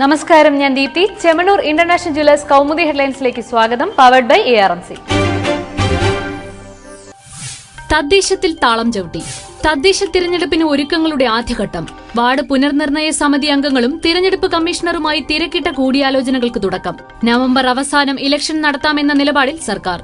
നമസ്കാരം, ഞാൻ Deepthi. Chemmanur international jewellers Kaumudi ഹെഡ്ലൈൻസിലേക്ക് സ്വാഗതം. Powered by ARMC. തദ്ദേശത്തിൽ താളം ചവിട്ടി. തദ്ദേശ തിരഞ്ഞെടുപ്പിന് ഒരുക്കങ്ങളുടെ ആദ്യഘട്ടം. വാർഡ് പുനർനിർണയ സമിതി അംഗങ്ങളും തിരഞ്ഞെടുപ്പ് കമ്മീഷണറുമായി തിരക്കിട്ട കൂടിയാലോചനകൾക്ക് തുടക്കം. നവംബർ അവസാനം ഇലക്ഷൻ നടത്താമെന്ന നിലപാടിൽ സർക്കാർ.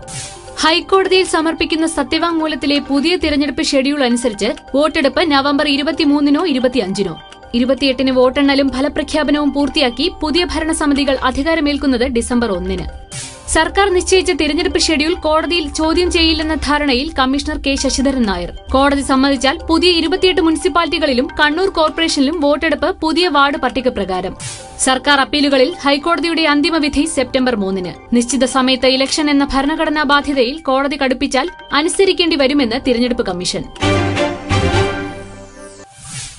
ഹൈക്കോടതിയിൽ സമർപ്പിക്കുന്ന സത്യവാങ്മൂലത്തിലെ പുതിയ തിരഞ്ഞെടുപ്പ് ഷെഡ്യൂൾ അനുസരിച്ച് വോട്ടെടുപ്പ് നവംബർ 23-നോ 25-നോ. 28-ന് വോട്ടെണ്ണലും ഫലപ്രഖ്യാപനവും പൂർത്തിയാക്കി പുതിയ ഭരണസമിതികൾ അധികാരമേൽക്കുന്നത് ഡിസംബർ 1-ന്. സർക്കാർ നിശ്ചയിച്ച തിരഞ്ഞെടുപ്പ് ഷെഡ്യൂൾ കോടതിയിൽ ചോദ്യം ചെയ്യില്ലെന്ന ധാരണയിൽ കമ്മീഷണർ കെ ശശിധരൻ നായർ. കോടതി സമ്മതിച്ചാൽ പുതിയ 28 മുനിസിപ്പാലിറ്റികളിലും കണ്ണൂർ കോർപ്പറേഷനിലും വോട്ടെടുപ്പ് പുതിയ വാർഡ് പട്ടിക പ്രകാരം. സർക്കാർ അപ്പീലുകളിൽ ഹൈക്കോടതിയുടെ അന്തിമവിധി സെപ്റ്റംബർ 3-ന്. നിശ്ചിത സമയത്ത് ഇലക്ഷൻ എന്ന ഭരണഘടനാ ബാധ്യതയിൽ കോടതി കടുപ്പിച്ചാൽ അനുസരിക്കേണ്ടി വരുമെന്ന് തിരഞ്ഞെടുപ്പ് കമ്മീഷൻ.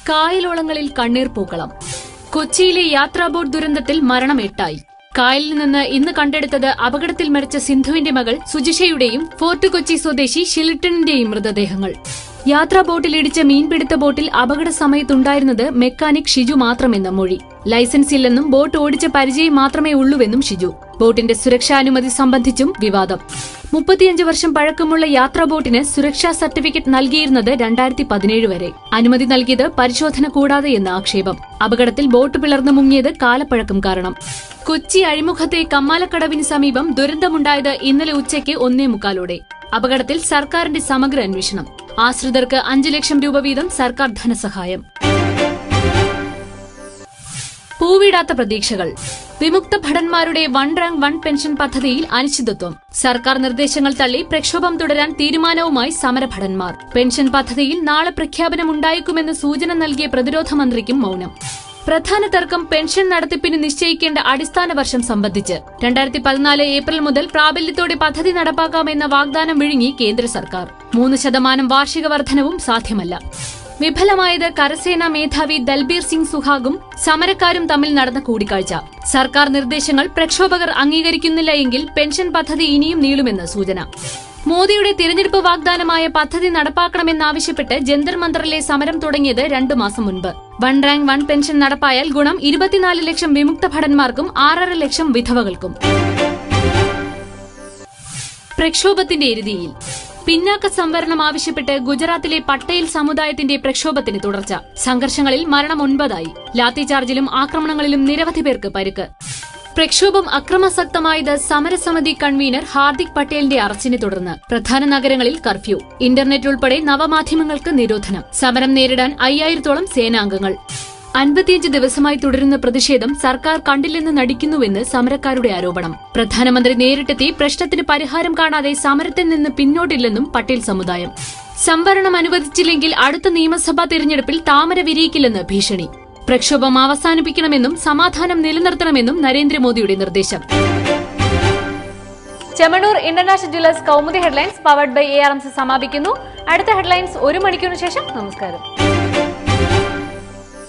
കായലോളങ്ങളിൽ കണ്ണീർ പൂക്കളം. കൊച്ചിയിലെ യാത്രാ ബോട്ട് ദുരന്തത്തിൽ മരണം 8ആയി. കായലിൽ നിന്ന് ഇന്ന് കണ്ടെടുത്തത് അപകടത്തിൽ മരിച്ച സിന്ധുവിന്റെ മകൾ സുജിഷയുടെയും ഫോർട്ട് കൊച്ചി സ്വദേശി ഷിൽട്ടണിന്റെയും മൃതദേഹങ്ങൾ. യാത്രാ ബോട്ടിലിടിച്ച മീൻപിടുത്ത ബോട്ടിൽ അപകട സമയത്തുണ്ടായിരുന്നത് മെക്കാനിക് ഷിജു മാത്രമെന്ന മൊഴി. ലൈസൻസ് ഇല്ലെന്നും ബോട്ട് ഓടിച്ച പരിചയം മാത്രമേ ഉള്ളൂവെന്നും ഷിജു. ബോട്ടിന്റെ സുരക്ഷാനുമതി സംബന്ധിച്ചും വിവാദം. 35 വർഷം പഴക്കമുള്ള യാത്രാ ബോട്ടിന് സുരക്ഷാ സർട്ടിഫിക്കറ്റ് നൽകിയിരുന്നത് 2017 വരെ. അനുമതി നൽകിയത് പരിശോധന കൂടാതെയെന്ന ആക്ഷേപം. അപകടത്തിൽ ബോട്ട് പിളർന്നു മുങ്ങിയത് കാലപ്പഴക്കം കാരണം. കൊച്ചി അഴിമുഖത്തെ കമ്മാലക്കടവിന് സമീപം ദുരന്തമുണ്ടായത് ഇന്നലെ ഉച്ചയ്ക്ക് 1:45-ഓടെ. അപകടത്തിൽ സർക്കാരിന്റെ സമഗ്ര അന്വേഷണം. ആശ്രിതർക്ക് 5 ലക്ഷം രൂപ വീതം സർക്കാർ ധനസഹായം. പൂവിടാത്ത പ്രതീക്ഷകൾ. വിമുക്ത ഭടന്മാരുടെ 1 റാങ്ക് 1 പെൻഷൻ പദ്ധതിയിൽ അനിശ്ചിതത്വം. സർക്കാർ നിർദ്ദേശങ്ങൾ തള്ളി പ്രക്ഷോഭം തുടരാൻ തീരുമാനവുമായി സമരഭടന്മാർ. പെൻഷൻ പദ്ധതിയിൽ നാളെ പ്രഖ്യാപനമുണ്ടായേക്കുമെന്ന് സൂചന നൽകിയ പ്രതിരോധ മന്ത്രിക്കും മൌനം. പ്രധാന തർക്കം പെൻഷൻ നടത്തിപ്പിന് നിശ്ചയിക്കേണ്ട അടിസ്ഥാന വർഷം സംബന്ധിച്ച്. 2014 ഏപ്രിൽ മുതൽ പ്രാബല്യത്തോടെ പദ്ധതി നടപ്പാക്കാമെന്ന വാഗ്ദാനം വിഴുങ്ങി കേന്ദ്ര സർക്കാർ. 3% വാർഷിക വർധനവും സാധ്യമല്ല. വിഫലമായത് കരസേനാ മേധാവി ദൽബീർ സിംഗ് സുഹാഗും സമരക്കാരും തമ്മിൽ നടന്ന കൂടിക്കാഴ്ച. സർക്കാർ നിർദ്ദേശങ്ങൾ പ്രക്ഷോഭകർ അംഗീകരിക്കുന്നില്ല എങ്കിൽ പെൻഷൻ പദ്ധതി ഇനിയും നീളുമെന്ന് സൂചന. മോദിയുടെ തിരഞ്ഞെടുപ്പ് വാഗ്ദാനമായ പദ്ധതി നടപ്പാക്കണമെന്നാവശ്യപ്പെട്ട് ജന്തർ മന്ദറിലെ സമരം തുടങ്ങിയത് 2 മാസം മുൻപ്. 1 റാങ്ക് 1 പെൻഷൻ നടപ്പായാൽ ഗുണം 24 ലക്ഷം വിമുക്ത ഭടന്മാർക്കും 6.5 ലക്ഷം വിധവകൾക്കും. പ്രക്ഷോഭത്തിന്റെ എരുതിയിൽ. പിന്നാക്ക സംവരണം ആവശ്യപ്പെട്ട് ഗുജറാത്തിലെ പട്ടേൽ സമുദായത്തിന്റെ പ്രക്ഷോഭത്തിന് തുടർച്ച. സംഘർഷങ്ങളിൽ മരണം 9ആയി. ലാത്തിചാർജിലും ആക്രമണങ്ങളിലും നിരവധി പേർക്ക് പരിക്ക്. പ്രക്ഷോഭം അക്രമാസക്തമായത് സമരസമിതി കൺവീനർ ഹാർദിക് പട്ടേലിന്റെ അറസ്റ്റിനെ തുടർന്ന്. പ്രധാന നഗരങ്ങളിൽ കർഫ്യൂ. ഇന്റർനെറ്റ് ഉൾപ്പെടെ നവമാധ്യമങ്ങൾക്ക് നിരോധനം. സമരം നേരിടാൻ 5000-ഓളം സേനാംഗങ്ങൾ. 55 ദിവസമായി തുടരുന്ന പ്രതിഷേധം സർക്കാർ കണ്ടില്ലെന്ന് നടിക്കുന്നുവെന്ന് സമരക്കാരുടെ ആരോപണം. പ്രധാനമന്ത്രി നേരിട്ടെത്തി പ്രശ്നത്തിന് പരിഹാരം കാണാതെ സമരത്തിൽ നിന്ന് പിന്നോട്ടില്ലെന്നും പട്ടേൽ സമുദായം. സംവരണം അനുവദിച്ചില്ലെങ്കിൽ അടുത്ത നിയമസഭാ തിരഞ്ഞെടുപ്പിൽ താമര വിരിയിക്കില്ലെന്ന് ഭീഷണി. പ്രക്ഷോഭം അവസാനിപ്പിക്കണമെന്നും സമാധാനം നിലനിർത്തണമെന്നും നരേന്ദ്രമോദിയുടെ നിർദ്ദേശം. Chemmanur international jewellers Kaumudi headlines powered by ARMC സമാപിക്കുന്നു. അടുത്ത ഹെഡ്ലൈൻസ് 1 മണിക്കൂറിന് ശേഷം. നമസ്കാരം.